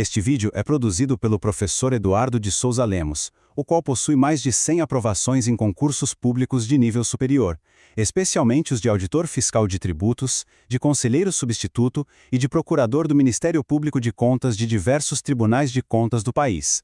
Este vídeo é produzido pelo professor Eduardo de Souza Lemos, o qual possui mais de 100 aprovações em concursos públicos de nível superior, especialmente os de auditor fiscal de tributos, de conselheiro substituto e de procurador do Ministério Público de Contas de diversos tribunais de contas do país.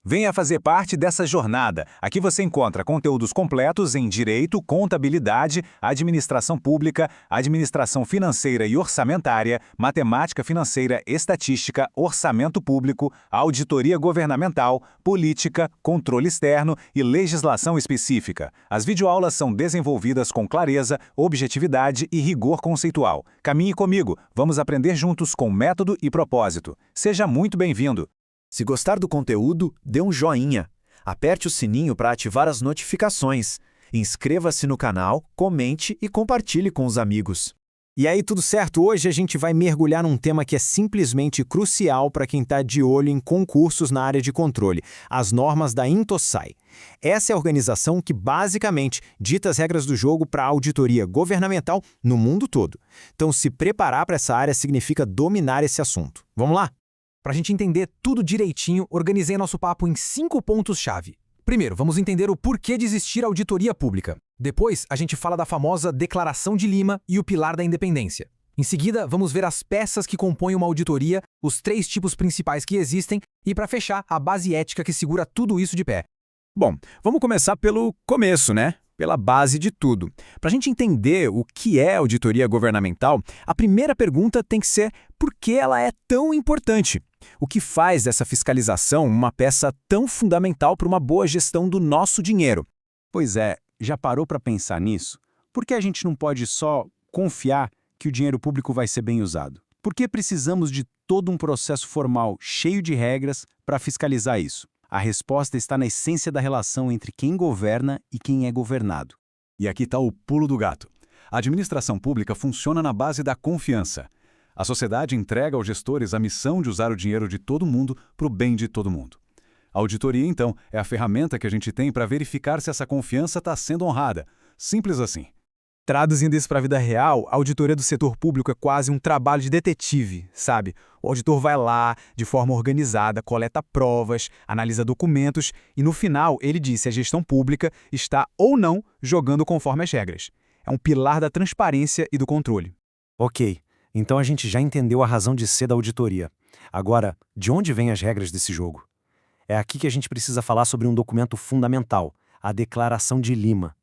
Venha fazer parte dessa jornada. Aqui você encontra conteúdos completos em Direito, Contabilidade, Administração Pública, Administração Financeira e Orçamentária, Matemática Financeira, Estatística, Orçamento Público, Auditoria Governamental, Política, Controle Externo e Legislação Específica. As videoaulas são desenvolvidas com clareza, objetividade e rigor conceitual. Caminhe comigo, vamos aprender juntos com método e propósito. Seja muito bem-vindo! Se gostar do conteúdo, dê um joinha. Aperte o sininho para ativar as notificações. Inscreva-se no canal, comente e compartilhe com os amigos. E aí, tudo certo? Hoje a gente vai mergulhar num tema que é simplesmente crucial para quem está de olho em concursos na área de controle, as normas da Intosai. Essa é a organização que basicamente dita as regras do jogo para a auditoria governamental no mundo todo. Então, se preparar para essa área significa dominar esse assunto. Vamos lá? Para a gente entender tudo direitinho, organizei nosso papo em 5 pontos-chave. Primeiro, vamos entender o porquê de existir auditoria pública. Depois, a gente fala da famosa Declaração de Lima e o pilar da independência. Em seguida, vamos ver as peças que compõem uma auditoria, os 3 tipos principais que existem e, para fechar, a base ética que segura tudo isso de pé. Bom, vamos começar pelo começo, né? Pela base de tudo. Para a gente entender o que é auditoria governamental, a primeira pergunta tem que ser por que ela é tão importante? O que faz dessa fiscalização uma peça tão fundamental para uma boa gestão do nosso dinheiro? Pois é, já parou para pensar nisso? Por que a gente não pode só confiar que o dinheiro público vai ser bem usado? Por que precisamos de todo um processo formal cheio de regras para fiscalizar isso? A resposta está na essência da relação entre quem governa e quem é governado. E aqui está o pulo do gato. A administração pública funciona na base da confiança. A sociedade entrega aos gestores a missão de usar o dinheiro de todo mundo para o bem de todo mundo. A auditoria, então, é a ferramenta que a gente tem para verificar se essa confiança está sendo honrada. Simples assim. Traduzindo isso para a vida real, a auditoria do setor público é quase um trabalho de detetive, sabe? O auditor vai lá, de forma organizada, coleta provas, analisa documentos e, no final, ele diz se a gestão pública está ou não jogando conforme as regras. É um pilar da transparência e do controle. Ok, então a gente já entendeu a razão de ser da auditoria. Agora, de onde vêm as regras desse jogo? É aqui que a gente precisa falar sobre um documento fundamental, a Declaração de Lima.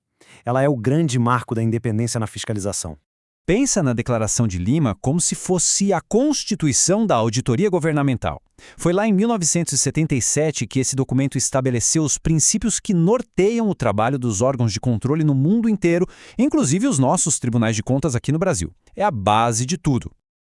Ela é o grande marco da independência na fiscalização. Pensa na Declaração de Lima como se fosse a Constituição da Auditoria Governamental. Foi lá em 1977 que esse documento estabeleceu os princípios que norteiam o trabalho dos órgãos de controle no mundo inteiro, inclusive os nossos tribunais de contas aqui no Brasil. É a base de tudo.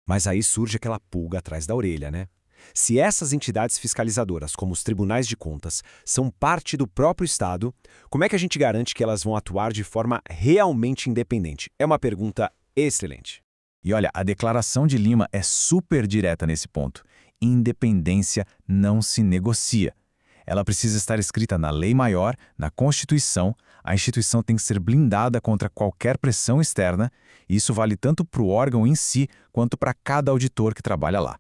Mas aí surge aquela pulga atrás da orelha, né? Se essas entidades fiscalizadoras, como os tribunais de contas, são parte do próprio Estado, como é que a gente garante que elas vão atuar de forma realmente independente? É uma pergunta excelente. E olha, a Declaração de Lima é super direta nesse ponto. Independência não se negocia. Ela precisa estar escrita na lei maior, na Constituição, a instituição tem que ser blindada contra qualquer pressão externa, e isso vale tanto para o órgão em si, quanto para cada auditor que trabalha lá.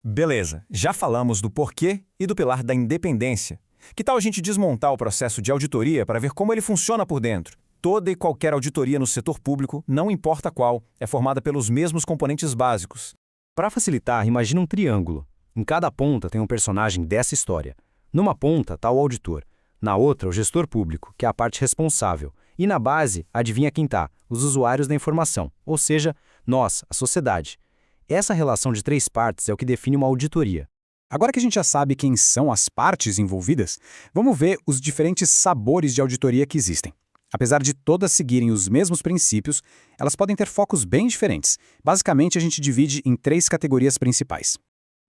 Beleza, já falamos do porquê e do pilar da independência. Que tal a gente desmontar o processo de auditoria para ver como ele funciona por dentro? Toda e qualquer auditoria no setor público, não importa qual, é formada pelos mesmos componentes básicos. Para facilitar, imagina um triângulo. Em cada ponta tem um personagem dessa história. Numa ponta está o auditor, na outra o gestor público, que é a parte responsável, e na base, adivinha quem está? Os usuários da informação, ou seja, nós, a sociedade. Essa relação de 3 partes é o que define uma auditoria. Agora que a gente já sabe quem são as partes envolvidas, vamos ver os diferentes sabores de auditoria que existem. Apesar de todas seguirem os mesmos princípios, elas podem ter focos bem diferentes. Basicamente, a gente divide em 3 categorias principais.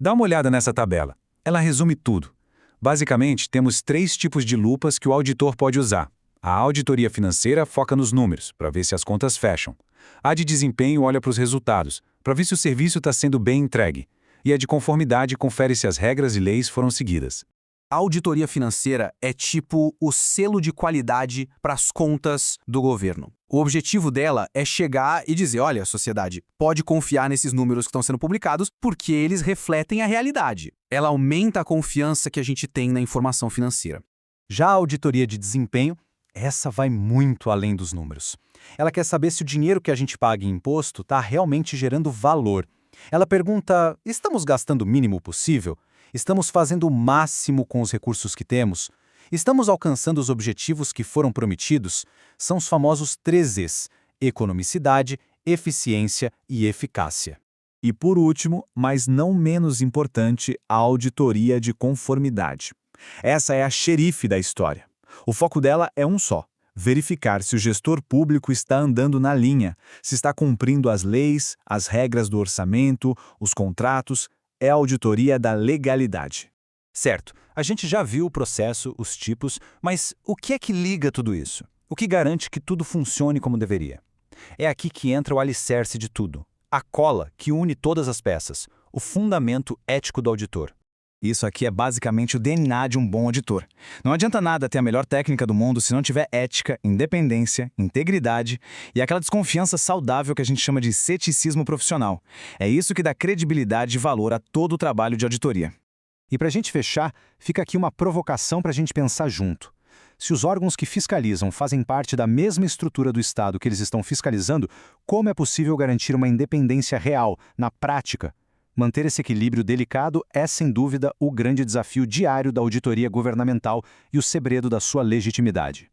Dá uma olhada nessa tabela. Ela resume tudo. Basicamente, temos 3 tipos de lupas que o auditor pode usar. A auditoria financeira foca nos números, para ver se as contas fecham. A de desempenho olha para os resultados, para ver se o serviço está sendo bem entregue. E a de conformidade confere se as regras e leis foram seguidas. A auditoria financeira é tipo o selo de qualidade para as contas do governo. O objetivo dela é chegar e dizer, olha, sociedade, pode confiar nesses números que estão sendo publicados porque eles refletem a realidade. Ela aumenta a confiança que a gente tem na informação financeira. Já a auditoria de desempenho, essa vai muito além dos números. Ela quer saber se o dinheiro que a gente paga em imposto está realmente gerando valor. Ela pergunta, estamos gastando o mínimo possível? Estamos fazendo o máximo com os recursos que temos? Estamos alcançando os objetivos que foram prometidos? São os famosos 3Es: economicidade, eficiência e eficácia. E por último, mas não menos importante, a auditoria de conformidade. Essa é a xerife da história. O foco dela é um só: verificar se o gestor público está andando na linha, se está cumprindo as leis, as regras do orçamento, os contratos. É a auditoria da legalidade. Certo, a gente já viu o processo, os tipos, mas o que é que liga tudo isso? O que garante que tudo funcione como deveria? É aqui que entra o alicerce de tudo, a cola que une todas as peças, o fundamento ético do auditor. Isso aqui é basicamente o DNA de um bom auditor. Não adianta nada ter a melhor técnica do mundo se não tiver ética, independência, integridade e aquela desconfiança saudável que a gente chama de ceticismo profissional. É isso que dá credibilidade e valor a todo o trabalho de auditoria. E para a gente fechar, fica aqui uma provocação para a gente pensar junto. Se os órgãos que fiscalizam fazem parte da mesma estrutura do Estado que eles estão fiscalizando, como é possível garantir uma independência real, na prática? Manter esse equilíbrio delicado é, sem dúvida, o grande desafio diário da auditoria governamental e o segredo da sua legitimidade.